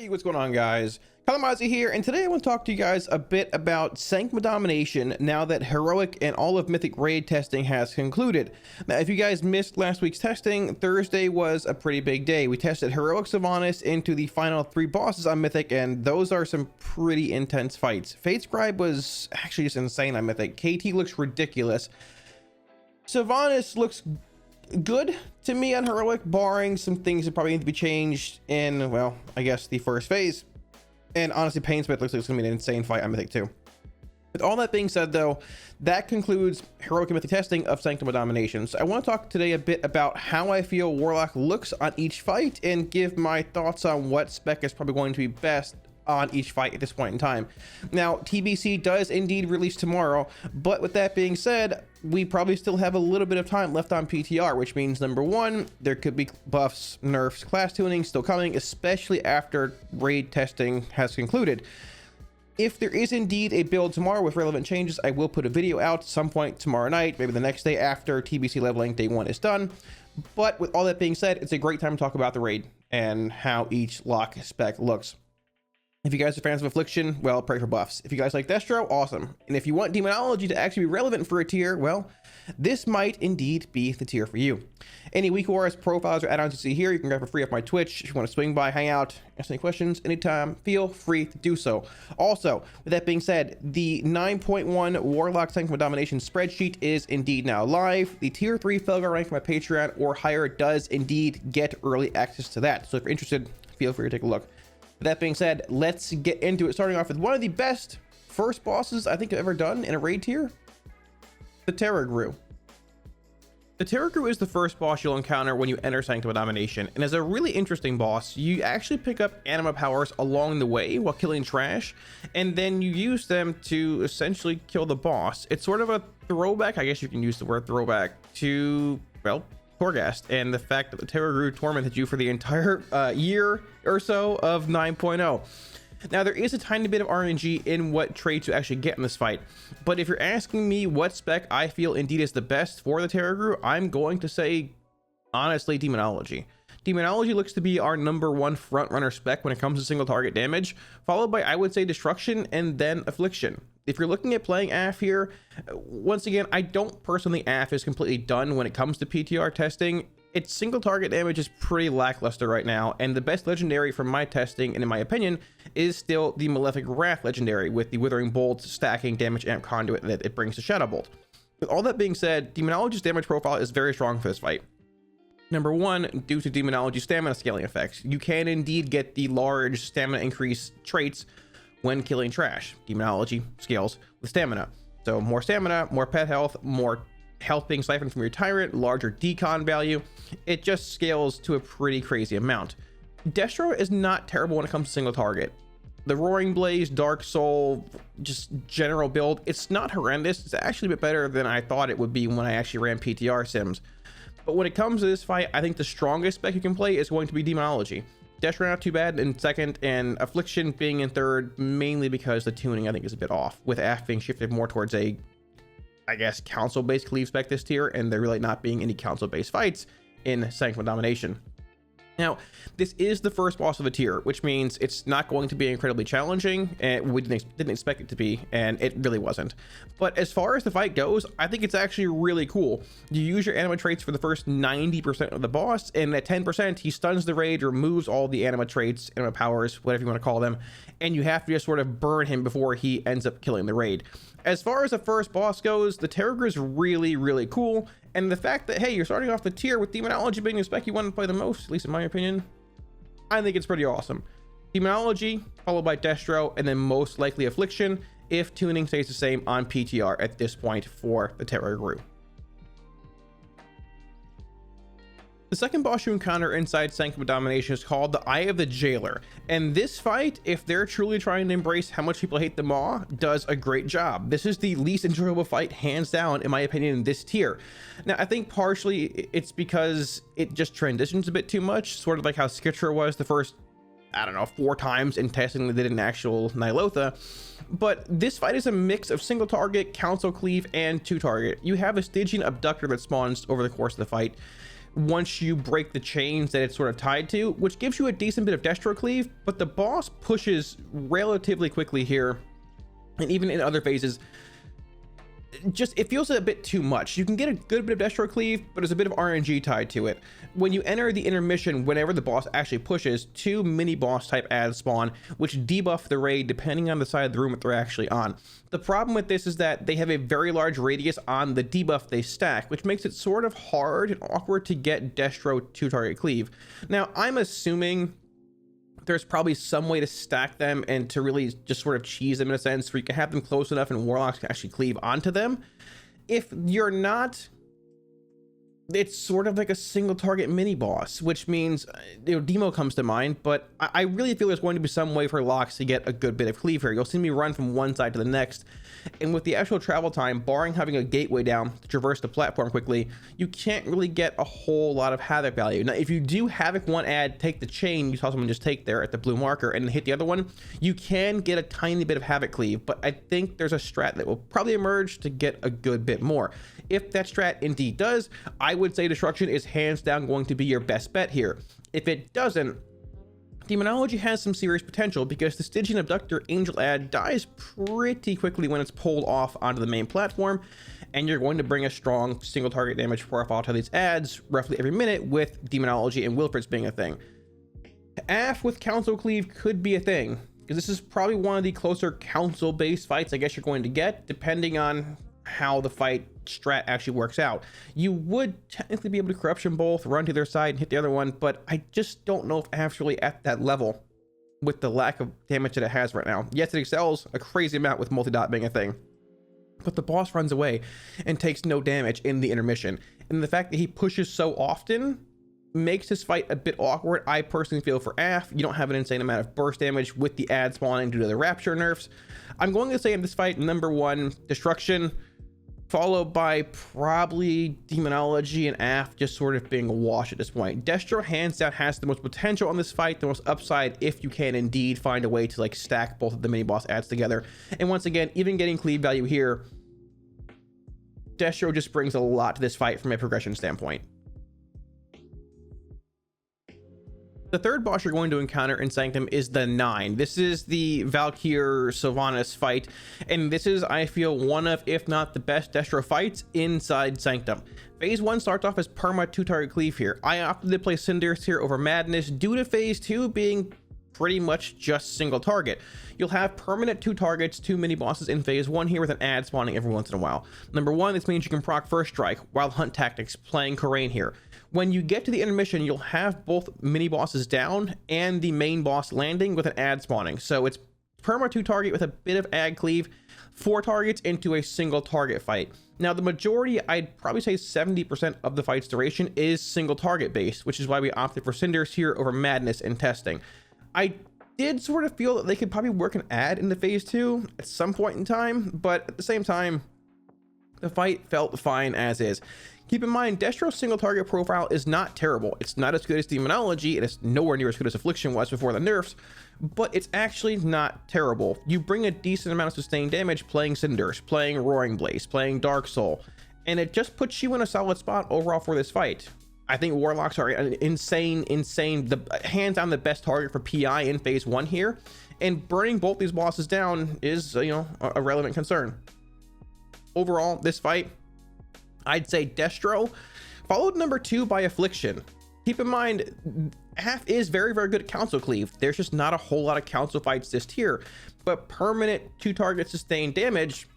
Hey, what's going on, guys? Kalamazi here, and today I want to talk to you guys a bit about Sanctum of Domination now that Heroic and all of Mythic raid testing has concluded. Now, if you guys missed last week's testing, Thursday was a pretty big day. We tested Heroic Sylvanas into the final 3 bosses on Mythic, and those are some pretty intense fights. Fatescribe was actually just insane on Mythic. KT looks ridiculous. Sylvanas looks good to me on Heroic, barring some things that probably need to be changed in, well, I guess the first phase. And honestly, Painsmith looks like it's gonna be an insane fight on Mythic too. With all that being said, though, that concludes Heroic and Mythic testing of Sanctum of Domination. So I want to talk today a bit about how I feel Warlock looks on each fight and give my thoughts on what spec is probably going to be best on each fight at this point in time. Now, TBC does indeed release tomorrow, but with that being said, we probably still have a little bit of time left on PTR, which means number one, there could be buffs, nerfs, class tuning still coming, especially after raid testing has concluded. If there is indeed a build tomorrow with relevant changes, I will put a video out some point tomorrow night, maybe the next day after TBC leveling day 1 is done. But with all that being said, it's a great time to talk about the raid and how each lock spec looks. If you guys are fans of Affliction, well, pray for buffs. If you guys like Destro, awesome. And if you want Demonology to actually be relevant for a tier, well, this might indeed be the tier for you. Any Weak Wars profiles or add-ons you see here, you can grab for free off my Twitch. If you want to swing by, hang out, ask any questions anytime, feel free to do so. Also, with that being said, the 9.1 Warlock Sanctum of Domination spreadsheet is indeed now live. The tier 3 Felgar rank for my Patreon or higher does indeed get early access to that. So if you're interested, feel free to take a look. With that being said, let's get into it, starting off with one of the best first bosses I think I've ever done in a raid tier, the Tarragrue. The Tarragrue is the first boss you'll encounter when you enter Sanctum of Domination, and as a really interesting boss, you actually pick up anima powers along the way while killing trash, and then you use them to essentially kill the boss. It's sort of a throwback, I guess you can use the word throwback, to, well, Torghast, and the fact that the Tarragrue tormented you for the entire year or so of 9.0. Now, there is a tiny bit of RNG in what traits you actually get in this fight, but if you're asking me what spec I feel indeed is the best for the Tarragrue, I'm going to say, honestly, Demonology. Demonology looks to be our #1 front runner spec when it comes to single target damage, followed by, I would say, Destruction and then Affliction. If you're looking at playing AF here, once again, I don't personally think AF is completely done when it comes to PTR testing. Its single target damage is pretty lackluster right now, and the best legendary from my testing, and in my opinion, is still the Malefic Wrath legendary with the Withering Bolt stacking damage amp conduit that it brings to Shadow Bolt. With all that being said, Demonology's damage profile is very strong for this fight. Number one, due to Demonology stamina scaling effects, you can indeed get the large stamina increase traits when killing trash. Demonology scales with stamina. So more stamina, more pet health, more health being siphoned from your tyrant, larger decon value. It just scales to a pretty crazy amount. Destro is not terrible when it comes to single target. The Roaring Blaze, Dark Soul, just general build, it's not horrendous. It's actually a bit better than I thought it would be when I actually ran PTR sims. But when it comes to this fight, I think the strongest spec you can play is going to be Demonology. Destro not too bad in second, and Affliction being in third, mainly because the tuning I think is a bit off, with AF being shifted more towards a, I guess, council-based cleave spec this tier, and there really not being any council-based fights in Sanctum of Domination. Now, this is the first boss of a tier, which means it's not going to be incredibly challenging, and we didn't expect it to be, and it really wasn't. But as far as the fight goes, I think it's actually really cool. You use your anima traits for the first 90% of the boss, and at 10%, he stuns the raid, removes all the anima traits, anima powers, whatever you want to call them, and you have to just sort of burn him before he ends up killing the raid. As far as the first boss goes, the Tarragrue is really, really cool, and the fact that, hey, you're starting off the tier with Demonology being the spec you want to play the most, at least in my opinion, I think it's pretty awesome. Demonology, followed by Destro, and then most likely Affliction, if tuning stays the same on PTR at this point for the Tarragrue. The second boss you encounter inside Sanctum of Domination is called the Eye of the Jailer, and this fight, if they're truly trying to embrace how much people hate the Maw, does a great job. This is the least enjoyable fight, hands down, in my opinion, in this tier. Now, I think partially it's because it just transitions a bit too much, sort of like how Skitra was the first, I don't know, 4 times in testing that did an actual Nilotha. But this fight is a mix of single target, council cleave, and 2 target. You have a Stygian Abductor that spawns over the course of the fight. once you break the chains that it's sort of tied to, which gives you a decent bit of destro cleave, but the boss pushes relatively quickly here, and even in other phases, just it feels a bit too much. You can get a good bit of destro cleave, but there's a bit of RNG tied to it. When you enter the intermission, whenever the boss actually pushes, 2 mini boss type ads spawn, which debuff the raid depending on the side of the room that they're actually on. The problem with this is that they have a very large radius on the debuff they stack, which makes it sort of hard and awkward to get destro 2-target cleave. Now, I'm assuming there's probably some way to stack them and to really just sort of cheese them in a sense where you can have them close enough and warlocks can actually cleave onto them. If you're not, it's sort of like a single target mini boss, which means, you know, Demo comes to mind, but I really feel there's going to be some way for locks to get a good bit of cleave here. You'll see me run from one side to the next, and with the actual travel time, barring having a gateway down to traverse the platform quickly, you can't really get a whole lot of havoc value. Now, if you do havoc one ad, take the chain you saw someone just take there at the blue marker and hit the other one, you can get a tiny bit of havoc cleave, but I think there's a strat that will probably emerge to get a good bit more. If that strat indeed does, I would say Destruction is hands down going to be your best bet here. If it doesn't, Demonology has some serious potential because the Stygian Abductor Angel ad dies pretty quickly when it's pulled off onto the main platform, and you're going to bring a strong single target damage profile to these ads roughly every minute, with Demonology and Wilfred's being a thing. AF with Council Cleave could be a thing, because this is probably one of the closer council-based fights I guess you're going to get, depending on how the fight strat actually works out. You would technically be able to corruption both, run to their side and hit the other one, but I just don't know if AF's really at that level with the lack of damage that it has right now. Yes, it excels a crazy amount with multi-dot being a thing, but the boss runs away and takes no damage in the intermission, and the fact that he pushes so often makes this fight a bit awkward. I personally feel for AF, you don't have an insane amount of burst damage with the ad spawning due to the rapture nerfs. I'm going to say in this fight, number 1, Destruction, followed by probably Demonology and AF just sort of being a wash at this point. Destro hands down has the most potential on this fight, the most upside, if you can indeed find a way to like stack both of the mini boss ads together. And once again, even getting cleave value here, Destro just brings a lot to this fight from a progression standpoint. The third boss you're going to encounter in Sanctum is the 9. This is the Valkyr Sylvanas fight, and this is, I feel, one of, if not the best Destro fights inside Sanctum. Phase 1 starts off as perma 2-target cleave here. I opted to play Cinders here over Madness due to Phase 2 being pretty much just single target. You'll have permanent 2 targets, 2 mini bosses in Phase 1 here with an ad spawning every once in a while. Number 1, this means you can proc First Strike, Wild Hunt Tactics, playing Khura'in here. When you get to the intermission, you'll have both mini bosses down and the main boss landing with an ad spawning. So it's perma 2 target with a bit of ad cleave, 4 targets into a single target fight. Now, the majority, I'd probably say 70% of the fight's duration is single target based, which is why we opted for Cinders here over Madness in testing. I did sort of feel that they could probably work an ad into Phase 2 at some point in time, but at the same time, the fight felt fine as is. Keep in mind, Destro's single target profile is not terrible. It's not as good as Demonology, and it's nowhere near as good as Affliction was before the nerfs, but it's actually not terrible. You bring a decent amount of sustained damage playing Cinders, playing Roaring Blaze, playing Dark Soul, and it just puts you in a solid spot overall for this fight. I think Warlocks are an insane, hands down the best target for PI in Phase 1 here, and burning both these bosses down is, you know, a relevant concern. Overall, this fight, I'd say Destro, followed number 2 by Affliction. Keep in mind, AF is very, very good at Council Cleave. There's just not a whole lot of Council fights this tier, but permanent 2-target sustained damage,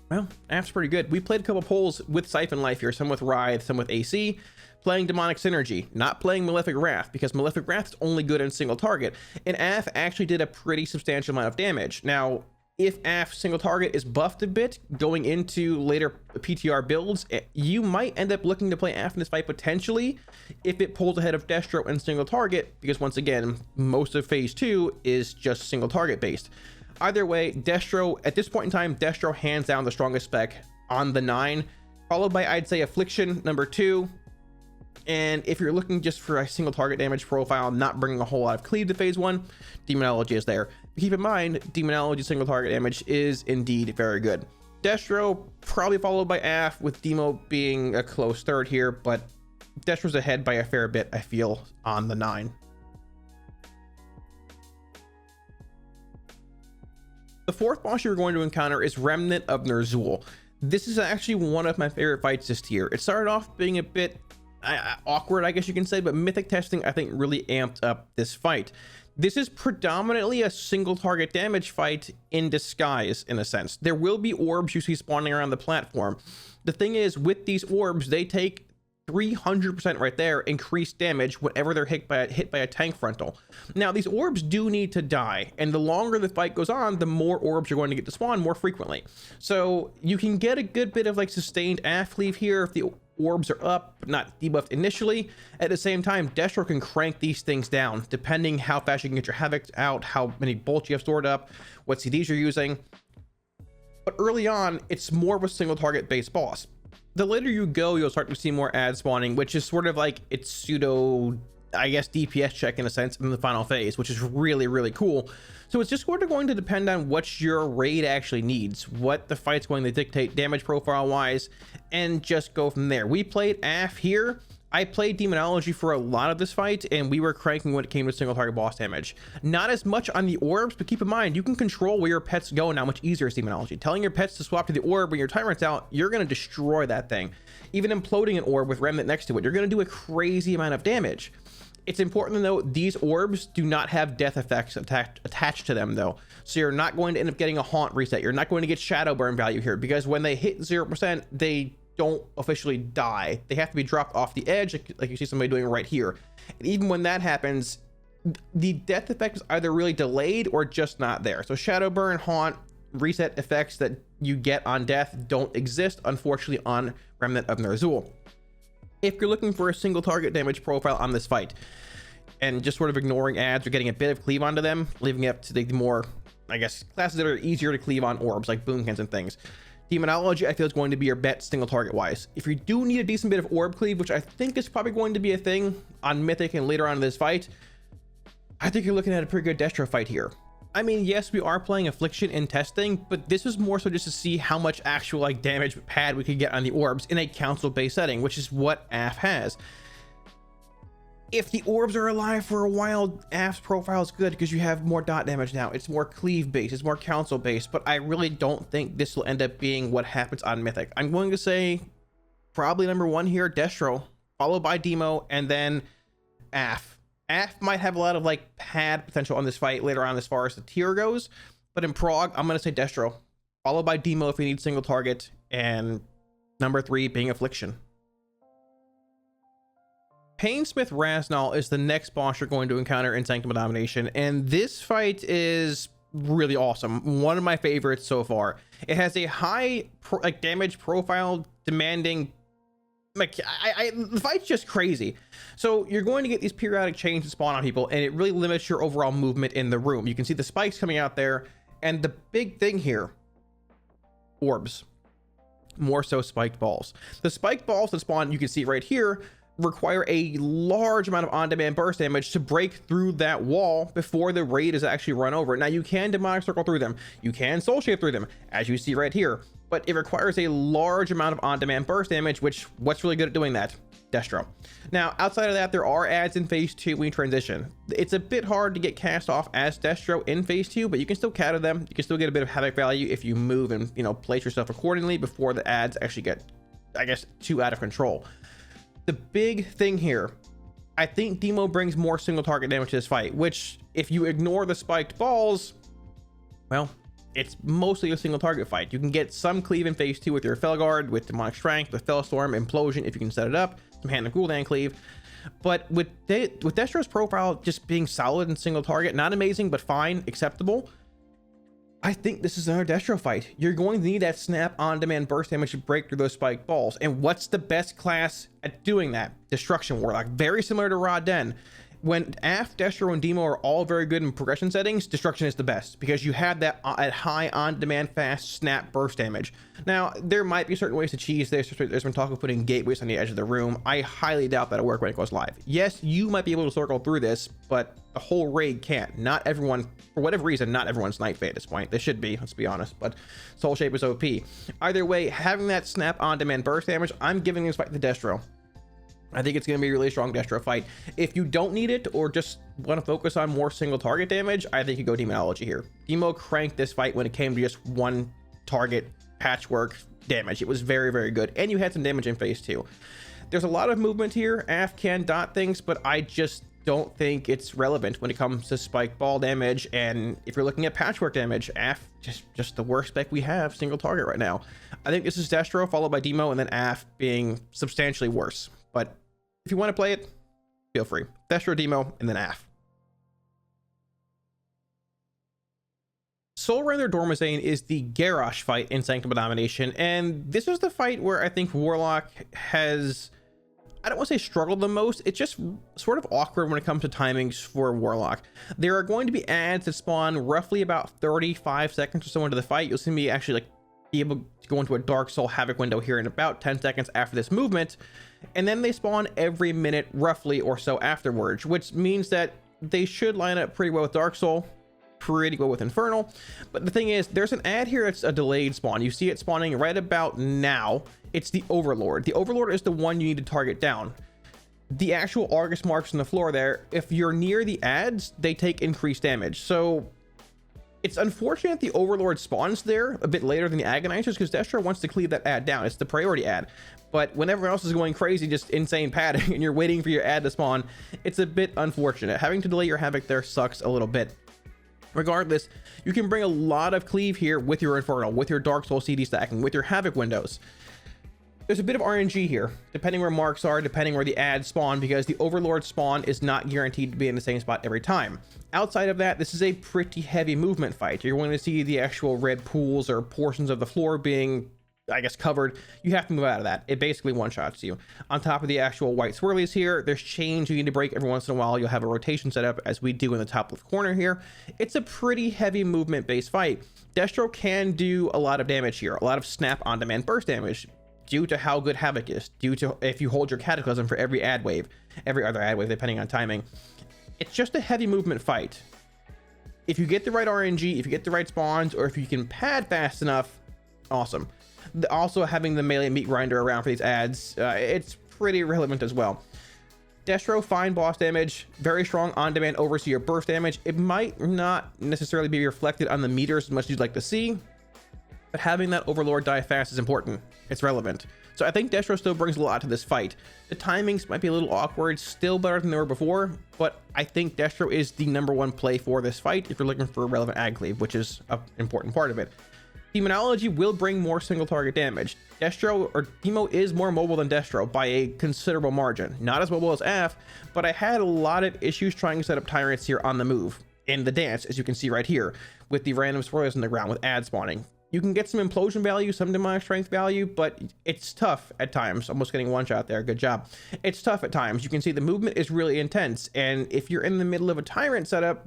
well, AF's pretty good. We played a couple polls with Siphon Life here, some with Writhe, some with AC, playing Demonic Synergy, not playing Malefic Wrath, because Malefic Wrath is only good in single target, and AF actually did a pretty substantial amount of damage. Now, if AF single target is buffed a bit going into later PTR builds, you might end up looking to play AF in this fight potentially if it pulls ahead of Destro and single target, because once again, most of Phase 2 is just single target based. Either way, Destro, at this point in time, Destro hands down the strongest spec on the 9, followed by, I'd say, Affliction, number 2. And if you're looking just for a single target damage profile, not bringing a whole lot of cleave to Phase 1, Demonology is there. But keep in mind, Demonology single target damage is indeed very good. Destro, probably followed by AF, with Demo being a close third here, but Destro's ahead by a fair bit, I feel, on the 9. The fourth boss you're going to encounter is Remnant of Ner'zhul. This is actually one of my favorite fights this tier. It started off being a bit awkward, I guess you can say, but mythic testing, I think, really amped up this fight. This is predominantly a single target damage fight in disguise, in a sense. There will be orbs you see spawning around the platform. The thing is, with these orbs, they take 300% right there increased damage whenever they're hit by a tank frontal. Now, these orbs do need to die, and the longer the fight goes on, the more orbs you're going to get to spawn more frequently. So you can get a good bit of like sustained AF cleave here if the orbs are up but not debuffed initially. At the same time, Destro can crank these things down depending how fast you can get your havoc out, how many bolts you have stored up, what CDs you're using. But early on, it's more of a single target based boss. The later you go, you'll start to see more ad spawning, which is sort of like its pseudo, I guess, DPS check in a sense in the final phase, which is really, really cool. So it's just sort of going to depend on what your raid actually needs, what the fight's going to dictate damage profile wise, and just go from there. We played AF here. I played Demonology for a lot of this fight, and we were cranking when it came to single target boss damage. Not as much on the orbs, but keep in mind, you can control where your pets go and how much easier is Demonology. Telling your pets to swap to the orb when your time runs out, you're going to destroy that thing. Even imploding an orb with Remnant next to it, you're going to do a crazy amount of damage. It's important to note these orbs do not have death effects attached to them, though. So you're not going to end up getting a haunt reset. You're not going to get shadow burn value here, because when they hit 0%, they don't officially die. They have to be dropped off the edge, like you see somebody doing right here. And even when that happens, the death effect is either really delayed or just not there. So shadow burn, haunt, reset effects that you get on death don't exist, unfortunately, on Remnant of Ner'zhul. If you're looking for a single target damage profile on this fight and just sort of ignoring ads or getting a bit of cleave onto them, leaving it up to the more, I guess, classes that are easier to cleave on orbs like boomkins and things, Demonology, I feel, is going to be your bet single target wise. If you do need a decent bit of orb cleave, which I think is probably going to be a thing on Mythic and later on in this fight, I think you're looking at a pretty good Destro fight here. I mean, yes, we are playing Affliction in testing, but this is more so just to see how much actual like damage pad we could get on the orbs in a council-based setting, which is what AF has. If the orbs are alive for a while, AF's profile is good because you have more dot damage now. It's more cleave based, it's more council based, but I really don't think this will end up being what happens on Mythic. I'm going to say probably number 1 here, Destro, followed by Demo, and then AF. AF might have a lot of like pad potential on this fight later on as far as the tier goes, but in Prog, I'm going to say Destro, followed by Demo if we need single target, and number 3 being Affliction. Painsmith Raznal is the next boss you're going to encounter in Sanctum of Domination, and this fight is really awesome. One of my favorites so far. It has a high damage profile demanding, the fight's just crazy. So you're going to get these periodic chains to spawn on people, and it really limits your overall movement in the room. You can see the spikes coming out there, and the big thing here, orbs. More so spiked balls. The spiked balls that spawn, you can see right here, require a large amount of on-demand burst damage to break through that wall before the raid is actually run over. Now, you can demonic circle through them, you can soul shape through them, as you see right here, but it requires a large amount of on-demand burst damage, which, what's really good at doing that? Destro. Now, outside of that, there are ads in phase 2 when you transition. It's a bit hard to get cast off as Destro in phase 2, but you can still counter them. You can still get a bit of havoc value if you move and, you know, place yourself accordingly before the ads actually get, I guess, too out of control. The big thing here, I think Demo brings more single target damage to this fight, which if you ignore the spiked balls, well, it's mostly a single target fight. You can get some cleave in phase 2 with your Felguard, with Demonic Strength, with Fellstorm, Implosion if you can set it up, some hand and cooldown cleave. But with Destro's profile just being solid and single target, not amazing, but fine, acceptable, I think this is another Destro fight. You're going to need that snap on-demand burst damage to break through those spiked balls. And what's the best class at doing that? Destruction Warlock. Very similar to Ra Den. When AF, Destro, and Demo are all very good in progression settings, Destruction is the best because you have that at high on-demand fast snap burst damage. Now, there might be certain ways to cheese this. There's been talk of putting gateways on the edge of the room. I highly doubt that'll work when it goes live. Yes, you might be able to circle through this, but the whole raid can't. Not everyone, for whatever reason, not everyone's Night Fate at this point. They should be, let's be honest, but Soul Shape is OP. Either way, having that snap on-demand burst damage, I'm giving this fight to Destro. I think it's going to be a really strong Destro fight. If you don't need it or just want to focus on more single target damage, I think you go Demonology here. Demo cranked this fight when it came to just one target patchwork damage. It was very, very good. And you had some damage in phase 2. There's a lot of movement here. AF can dot things, but I just don't think it's relevant when it comes to spike ball damage. And if you're looking at patchwork damage, AF just the worst spec we have single target right now. I think this is Destro followed by Demo, and then AF being substantially worse. But if you want to play it, feel free. Destro, Demo, and then AF. Soulrender Dormazain is the Garrosh fight in Sanctum of Domination, and this is the fight where I think Warlock has, I don't want to say struggled the most. It's just sort of awkward when it comes to timings for Warlock. There are going to be ads that spawn roughly about 35 seconds or so into the fight. You'll see me actually like be able to go into a Dark Soul Havoc window here in about 10 seconds after this movement, and then they spawn every minute roughly or so afterwards, which means that they should line up pretty well with Dark Soul, pretty well with Infernal. But the thing is, there's an ad here that's a delayed spawn. You see it spawning right about now. It's the Overlord. The Overlord is the one you need to target down. The actual Argus marks on the floor there, if you're near the ads, they take increased damage. So it's unfortunate the Overlord spawns there a bit later than the Agonizers, because Destro wants to cleave that ad down. It's the priority ad. But when everyone else is going crazy, just insane padding, and you're waiting for your ad to spawn, it's a bit unfortunate. Having to delay your Havoc there sucks a little bit. Regardless, you can bring a lot of cleave here with your Infernal, with your Dark Soul CD stacking, with your Havoc windows. There's a bit of RNG here, depending where marks are, depending where the ads spawn, because the Overlord spawn is not guaranteed to be in the same spot every time. Outside of that, this is a pretty heavy movement fight. You're going to see the actual red pools or portions of the floor being, I guess, covered. You have to move out of that. It basically one-shots you. On top of the actual white swirlies here, there's chains you need to break every once in a while. You'll have a rotation set up, as we do in the top left corner here. It's a pretty heavy movement-based fight. Destro can do a lot of damage here, a lot of snap-on-demand burst damage, due to how good Havoc is, due to if you hold your Cataclysm for every ad wave, every other ad wave, depending on timing. It's just a heavy movement fight. If you get the right RNG, if you get the right spawns, or if you can pad fast enough, awesome. Also having the melee meat grinder around for these ads, it's pretty relevant as well. Destro, fine boss damage, very strong on-demand overseer burst damage. It might not necessarily be reflected on the meters as much as you'd like to see, but having that Overlord die fast is important. It's relevant. So I think Destro still brings a lot to this fight. The timings might be a little awkward, still better than they were before, but I think Destro is the #1 play for this fight if you're looking for a relevant ad cleave, which is an important part of it. Demonology will bring more single target damage. Destro, or Demo, is more mobile than Destro by a considerable margin. Not as mobile as AF, but I had a lot of issues trying to set up Tyrants here on the move, in the dance, as you can see right here, with the random spoilers on the ground with ad spawning. You can get some implosion value, some demonic strength value, but it's tough at times. Almost getting one shot there. Good job. It's tough at times. You can see the movement is really intense, and if you're in the middle of a Tyrant setup,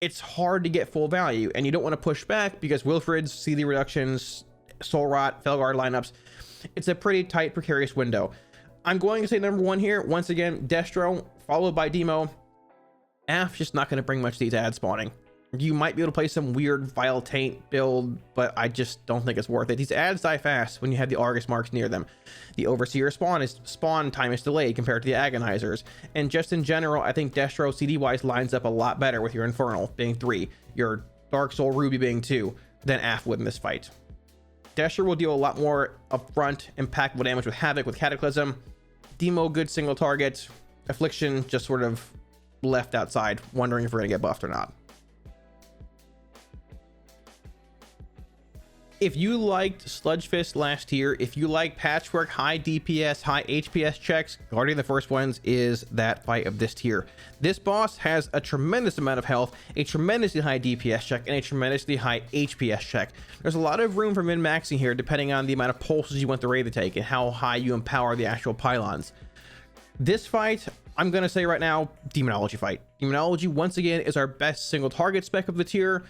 it's hard to get full value, and you don't want to push back because Wilfrid's, CD reductions, Soul Rot, Felguard lineups, it's a pretty tight, precarious window. I'm going to say #1 here. Once again, Destro, followed by Demo. AF just not going to bring much to these ad spawning. You might be able to play some weird Vile Taint build, but I just don't think it's worth it. These ads die fast when you have the Argus marks near them. The Overseer spawn time is delayed compared to the Agonizers. And just in general, I think Destro CD-wise lines up a lot better with your Infernal being 3, your Dark Soul Ruby being 2, than AF would in this fight. Destro will deal a lot more upfront, impactful damage with Havoc, with Cataclysm. Demo, good single target. Affliction, just sort of left outside, wondering if we're going to get buffed or not. If you liked Sludge Fist last tier, if you like patchwork, high DPS, high HPS checks, Guardian of the First Ones is that fight of this tier. This boss has a tremendous amount of health, a tremendously high DPS check, and a tremendously high HPS check. There's a lot of room for min-maxing here depending on the amount of pulses you want the raid to take and how high you empower the actual pylons. This fight, I'm going to say right now, Demonology fight. Demonology, once again, is our best single target spec of the tier.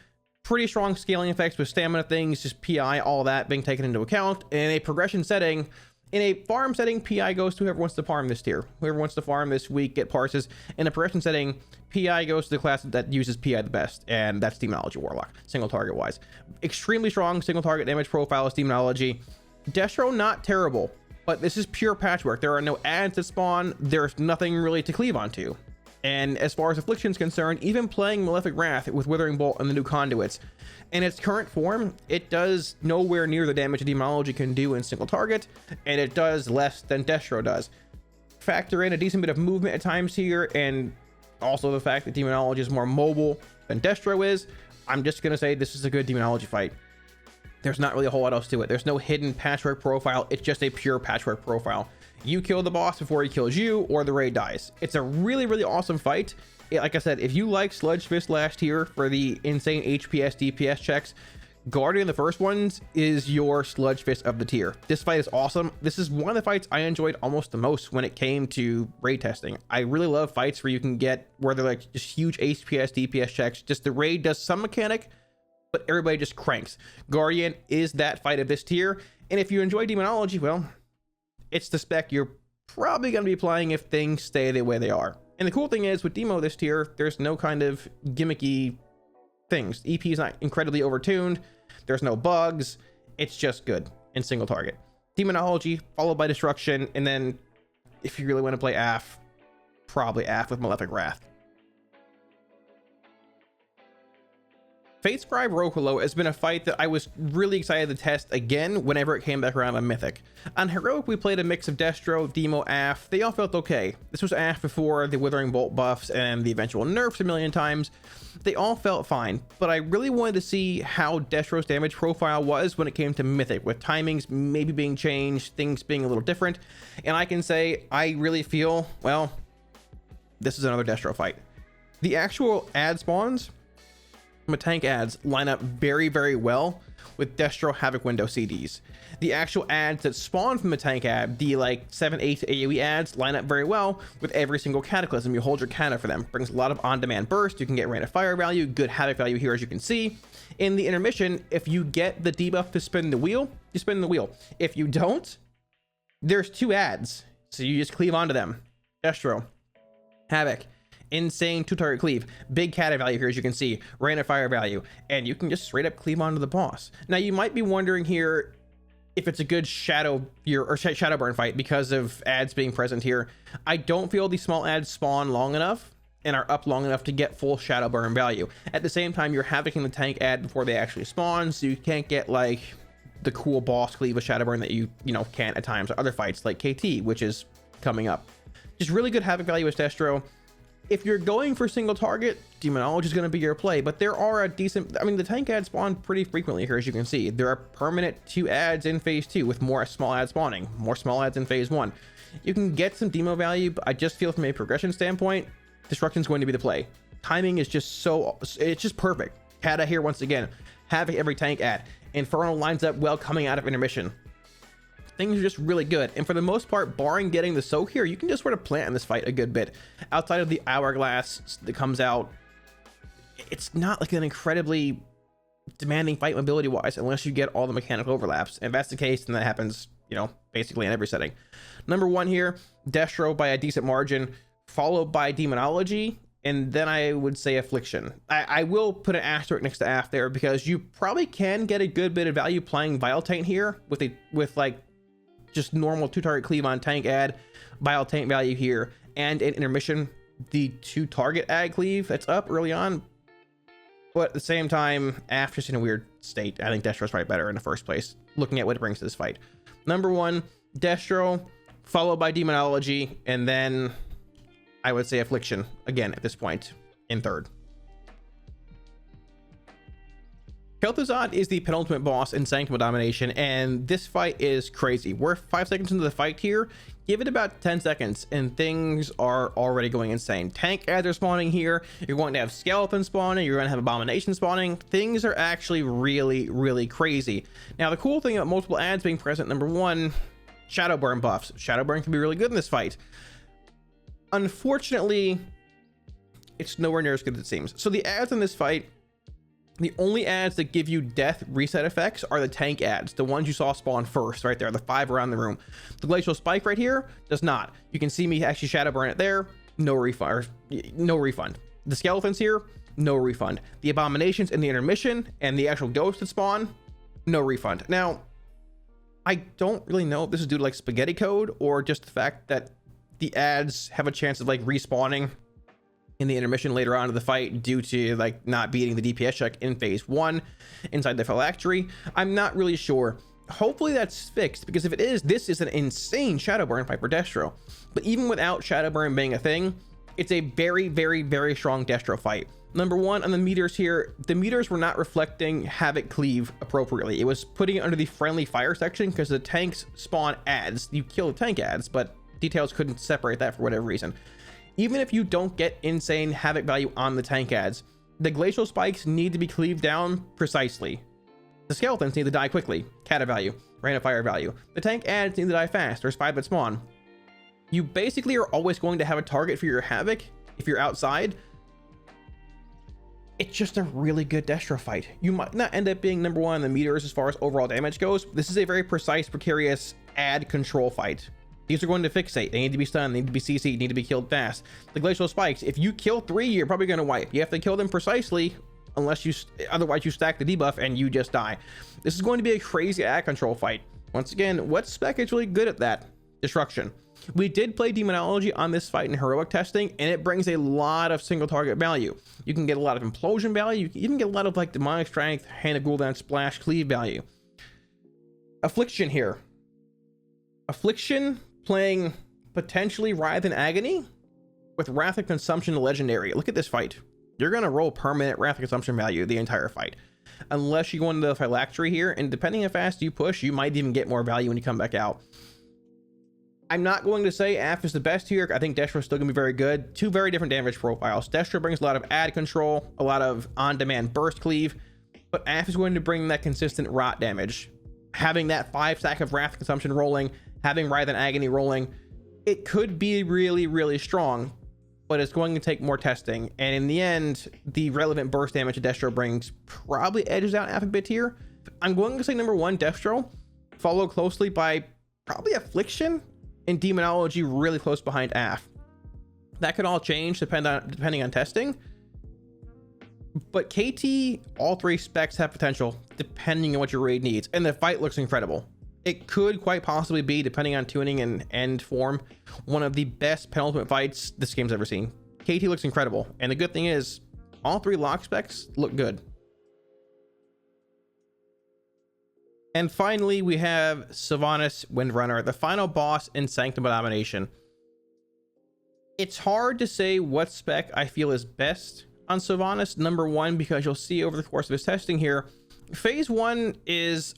Pretty strong scaling effects with stamina things, just PI, all that being taken into account. In a progression setting, in a farm setting, PI goes to whoever wants to farm this tier. Whoever wants to farm this week, get parses. In a progression setting, PI goes to the class that uses PI the best, and that's Demonology Warlock, single target wise. Extremely strong single target damage profile is Demonology. Destro, not terrible. but this is pure patchwork. There are no ads that spawn. There's nothing really to cleave onto. And as far as affliction's concerned, even playing Malefic Wrath with Withering Bolt and the new conduits, in its current form, it does nowhere near the damage a Demonology can do in single target, and it does less than Destro does. Factor in a decent bit of movement at times here, and also the fact that Demonology is more mobile than Destro is. I'm just gonna say this is a good Demonology fight. There's not really a whole lot else to it. There's no hidden patchwork profile. It's just a pure patchwork profile. You kill the boss before he kills you, or the raid dies. It's a really, really awesome fight. Like I said, if you like Sludge Fist last tier for the insane HPS, DPS checks, Guardian, the first ones, is your Sludge Fist of the tier. This fight is awesome. This is one of the fights I enjoyed almost the most when it came to raid testing. I really love fights where you can get, where they're like just huge HPS, DPS checks. Just the raid does some mechanic, but everybody just cranks. Guardian is that fight of this tier. And if you enjoy Demonology, well, it's the spec you're probably going to be playing if things stay the way they are. And the cool thing is with Demo this tier, there's no kind of gimmicky things. EP is not incredibly overtuned. There's no bugs. It's just good in single target. Demonology followed by Destruction, and then if you really want to play AF, probably AF with Malefic Wrath. Fatescribe Roh-Kalo has been a fight that I was really excited to test again whenever it came back around on Mythic. On Heroic, we played a mix of Destro, Demo, AF. They all felt okay. This was AF before the Withering Bolt buffs and the eventual nerfs a million times. They all felt fine, but I really wanted to see how Destro's damage profile was when it came to Mythic, with timings maybe being changed, things being a little different. And I can say, I really feel, well, this is another Destro fight. The actual ad spawns, tank ads, line up very, very well with Destro Havoc Window CDs. The actual ads that spawn from the tank ad, the like 7-8 AoE ads, line up very well with every single Cataclysm. You hold your counter for them. Brings a lot of on-demand burst. You can get rate of fire value, good Havoc value here, as you can see. In the intermission, if you get the debuff to spin the wheel, you spin the wheel. If you don't, there's two ads, so you just cleave onto them. Destro, Havoc, insane 2-target cleave, big Cata value here, as you can see, rate of fire value, and you can just straight up cleave onto the boss. Now you might be wondering here if it's a good shadow burn fight because of ads being present here. I don't feel these small ads spawn long enough and are up long enough to get full shadow burn value. At the same time, you're havocing the tank ad before they actually spawn, so you can't get like the cool boss cleave of shadow burn that you can at times, or other fights like KT, which is coming up. Just really good havoc value with Destro. If you're going for single target, Demonology is going to be your play, but there are a decent, I mean, the tank ads spawn pretty frequently here, as you can see. There are permanent 2 ads in phase 2 with more small ads spawning, more small ads in phase 1. You can get some demo value, but I just feel from a progression standpoint, Destruction is going to be the play. Timing is just so, it's just perfect. Cata here once again, Havoc every tank ad. Inferno lines up well coming out of intermission. Things are just really good, and for the most part, barring getting the soak here, you can just sort of plant in this fight a good bit. Outside of the hourglass that comes out, it's not like an incredibly demanding fight mobility wise unless you get all the mechanical overlaps, and if that's the case, then that happens basically in every setting. Number 1 here, Destro by a decent margin, followed by Demonology, and then I would say Affliction. I will put an asterisk next to AF there because you probably can get a good bit of value playing Vile Taint here with like just normal 2-target cleave on tank ad, Vile Taint value here, and in intermission, the 2-target ad cleave that's up early on. But at the same time, AF just in a weird state. I think Destro's probably better in the first place, looking at what it brings to this fight. Number 1, Destro, followed by Demonology, and then I would say Affliction, again, at this point, in third. Kel'Thuzad is the penultimate boss in Sanctum of Domination, and this fight is crazy. We're 5 seconds into the fight here. Give it about 10 seconds, and things are already going insane. Tank ads are spawning here. You're going to have Skeleton spawning. You're going to have Abomination spawning. Things are actually really, really crazy. Now, the cool thing about multiple ads being present, number 1, Shadow Burn buffs. Shadow Burn can be really good in this fight. Unfortunately, it's nowhere near as good as it seems. So the ads in this fight, the only ads that give you death reset effects are the tank ads, the ones you saw spawn first right there, the 5 around the room. The Glacial Spike right here does not. You can see me actually shadow burn it there. No refund. The skeletons here, no refund. The abominations in the intermission and the actual ghost that spawn, no refund. Now, I don't really know if this is due to like spaghetti code or just the fact that the ads have a chance of like respawning in the intermission later on in the fight due to like not beating the DPS check in phase 1 inside the phylactery. I'm not really sure. Hopefully that's fixed, because if it is, this is an insane Shadowburn fight for Destro. But even without Shadowburn being a thing, it's a very, very, very strong Destro fight. Number one, on the meters here, the meters were not reflecting Havoc Cleave appropriately. It was putting it under the friendly fire section because the tanks spawn ads. You kill the tank ads, but details couldn't separate that for whatever reason. Even if you don't get insane Havoc value on the tank ads, the glacial spikes need to be cleaved down precisely. The skeletons need to die quickly, Kata value, random fire value. The tank ads need to die fast, there's 5 that spawn. You basically are always going to have a target for your Havoc if you're outside. It's just a really good Destro fight. You might not end up being number 1 in the meters as far as overall damage goes. This is a very precise, precarious ad control fight. These are going to fixate. They need to be stunned, they need to be CC'd, need to be killed fast. The glacial spikes, if you kill 3, you're probably going to wipe. You have to kill them precisely, otherwise you stack the debuff and you just die. This is going to be a crazy ad control fight. Once again, what spec is really good at that? Destruction. We did play Demonology on this fight in heroic testing, and it brings a lot of single target value. You can get a lot of implosion value. You can even get a lot of like demonic strength, hand of Gul'dan, splash, cleave value. Affliction here. Affliction playing potentially Writhe and Agony with Wrath of Consumption legendary. Look at this fight. You're gonna roll permanent Wrath of Consumption value the entire fight, unless you go into the phylactery here, and depending how fast you push, you might even get more value when you come back out. I'm not going to say AF is the best here. I think Destro is still gonna be very good. 2 very different damage profiles. Destro brings a lot of ad control, a lot of on-demand burst cleave, but AF is going to bring that consistent rot damage. Having that 5 stack of Wrath of Consumption rolling, having Writhe and Agony rolling, it could be really, really strong, but it's going to take more testing. And in the end, the relevant burst damage that Destro brings probably edges out AF a bit here. I'm going to say number 1, Destro, followed closely by probably Affliction and Demonology really close behind AF. That could all change depending on testing. But KT, all 3 specs have potential depending on what your raid needs. And the fight looks incredible. It could quite possibly be, depending on tuning and end form, one of the best penultimate fights this game's ever seen. KT looks incredible. And the good thing is, all 3 lock specs look good. And finally, we have Sylvanas Windrunner, the final boss in Sanctum of Domination. It's hard to say what spec I feel is best on Sylvanas. Number 1, because you'll see over the course of his testing here, phase 1 is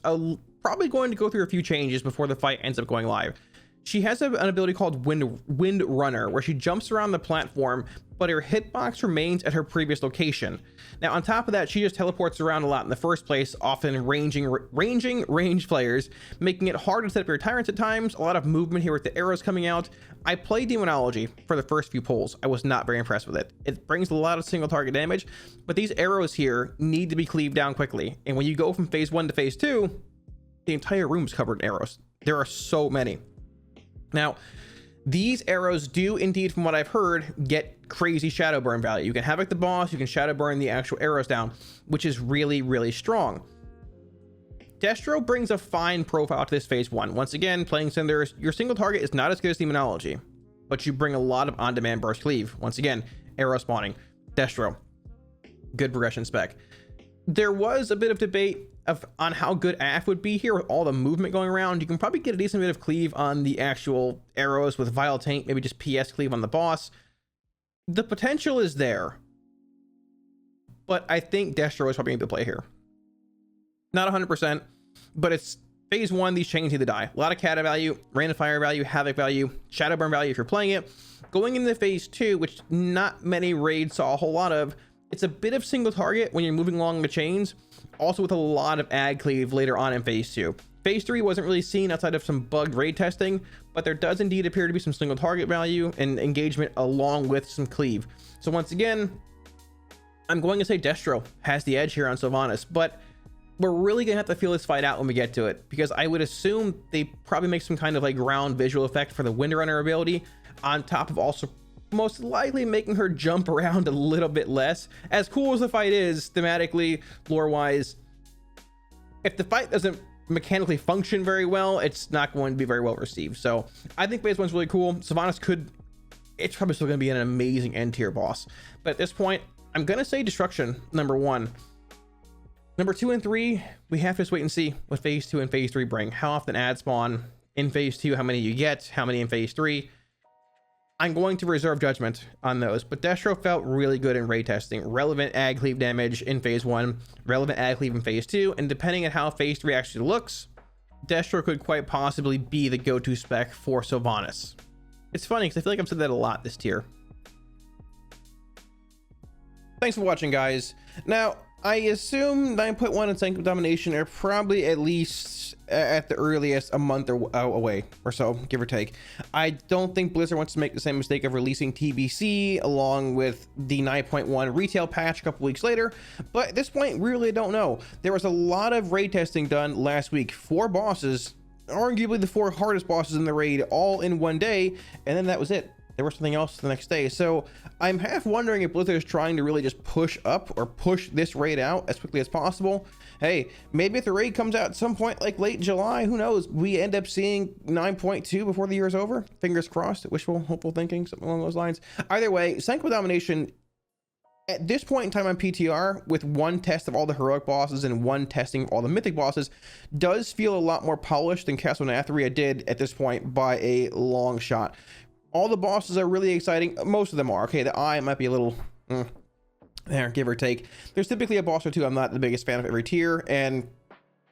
probably going to go through a few changes before the fight ends up going live. She has an ability called Windrunner, where she jumps around the platform, but her hitbox remains at her previous location. Now, on top of that, she just teleports around a lot in the first place, often ranging ranged players, making it hard to set up your tyrants at times. A lot of movement here with the arrows coming out. I played Demonology for the first few pulls. I was not very impressed with it. It brings a lot of single target damage, but these arrows here need to be cleaved down quickly. And when you go from phase 1 to phase 2, the entire room's covered in arrows. There are so many. Now, these arrows do indeed, from what I've heard, get crazy shadow burn value. You can Havoc the boss, you can shadow burn the actual arrows down, which is really, really strong. Destro brings a fine profile to this phase 1. Once again, playing Cinders, your single target is not as good as Demonology, but you bring a lot of on-demand burst cleave. Once again, arrow spawning. Destro, good progression spec. There was a bit of debate on how good AF would be here with all the movement going around. You can probably get a decent bit of cleave on the actual arrows with Vile Taint, maybe just PS cleave on the boss. The potential is there, but I think Destro is probably going to play here. Not 100%, but it's phase 1. These chains need to die. A lot of Kata value, random fire value, Havoc value, shadow burn value if you're playing it. Going into phase 2, which not many raids saw a whole lot of, it's a bit of single target when you're moving along the chains, also with a lot of ad cleave later on in phase 2. Phase 3 wasn't really seen outside of some bugged raid testing, but there does indeed appear to be some single target value and engagement along with some cleave. So once again, I'm going to say Destro has the edge here on Sylvanas, but we're really gonna have to feel this fight out when we get to it, because I would assume they probably make some kind of like ground visual effect for the Windrunner ability, on top of also most likely making her jump around a little bit less. As cool as the fight is thematically, lore wise, if the fight doesn't mechanically function very well, it's not going to be very well received. So I think phase one's really cool. Sylvanas it's probably still going to be an amazing end tier boss, but at this point I'm going to say destruction number one. Number 2 and 3, we have to just wait and see what phase 2 and phase 3 bring. How often add spawn in phase 2, how many you get, how many in phase 3. I'm going to reserve judgment on those, but Destro felt really good in raid testing. Relevant ag cleave damage in phase 1, relevant ag cleave in phase 2, and depending on how phase 3 actually looks, Destro could quite possibly be the go-to spec for Sylvanas. It's funny because I feel like I've said that a lot this tier. Thanks for watching, guys. Now, I assume 9.1 and Sanctum of Domination are probably at least at the earliest a month or away or so, give or take. I don't think Blizzard wants to make the same mistake of releasing TBC along with the 9.1 retail patch a couple weeks later, but at this point really don't know. There was a lot of raid testing done last week. 4 bosses, arguably the 4 hardest bosses in the raid, all in one day, and then that was it. There was something else the next day. So I'm half wondering if Blizzard is trying to really just push up or push this raid out as quickly as possible. Hey, maybe if the raid comes out at some point like late July, who knows, we end up seeing 9.2 before the year is over. Fingers crossed, wishful, hopeful thinking, something along those lines. Either way, Sanctum of Domination at this point in time on PTR, with 1 test of all the heroic bosses and 1 testing of all the mythic bosses, does feel a lot more polished than Castle Nathria did at this point by a long shot. All the bosses are really exciting. Most of them are. Okay, the eye might be a little there, give or take. There's typically a boss or 2 I'm not the biggest fan of every tier, and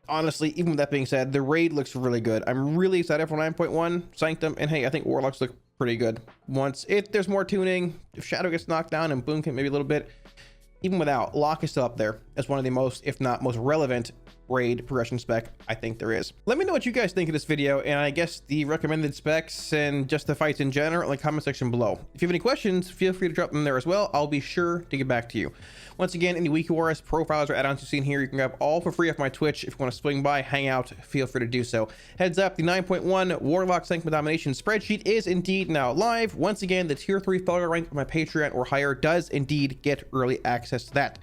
honestly, even with that being said, the raid looks really good. I'm really excited for 9.1 Sanctum, and hey, I think Warlocks look pretty good. If there's more tuning, if Shadow gets knocked down and Boom can maybe a little bit, even without, Lock is still up there as one of the most, if not most relevant raid progression spec I think there is. Let me know what you guys think of this video, and I guess the recommended specs and just the fights in general in the comment section below. If you have any questions, feel free to drop them there as well. I'll be sure to get back to you. Once again, any wiki wars, profiles, or add-ons you've seen here, you can grab all for free off my Twitch. If you want to swing by, hang out, feel free to do so. Heads up, the 9.1 Warlock Sanctum of Domination spreadsheet is indeed now live. Once again, the tier 3 follower rank on my Patreon or higher does indeed get early access to that.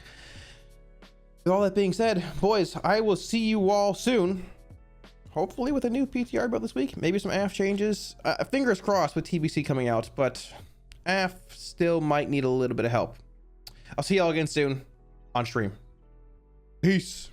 With all that being said, boys, I will see you all soon. Hopefully with a new PTR build this week. Maybe some AF changes. Fingers crossed with TBC coming out, but AF still might need a little bit of help. I'll see y'all again soon on stream. Peace.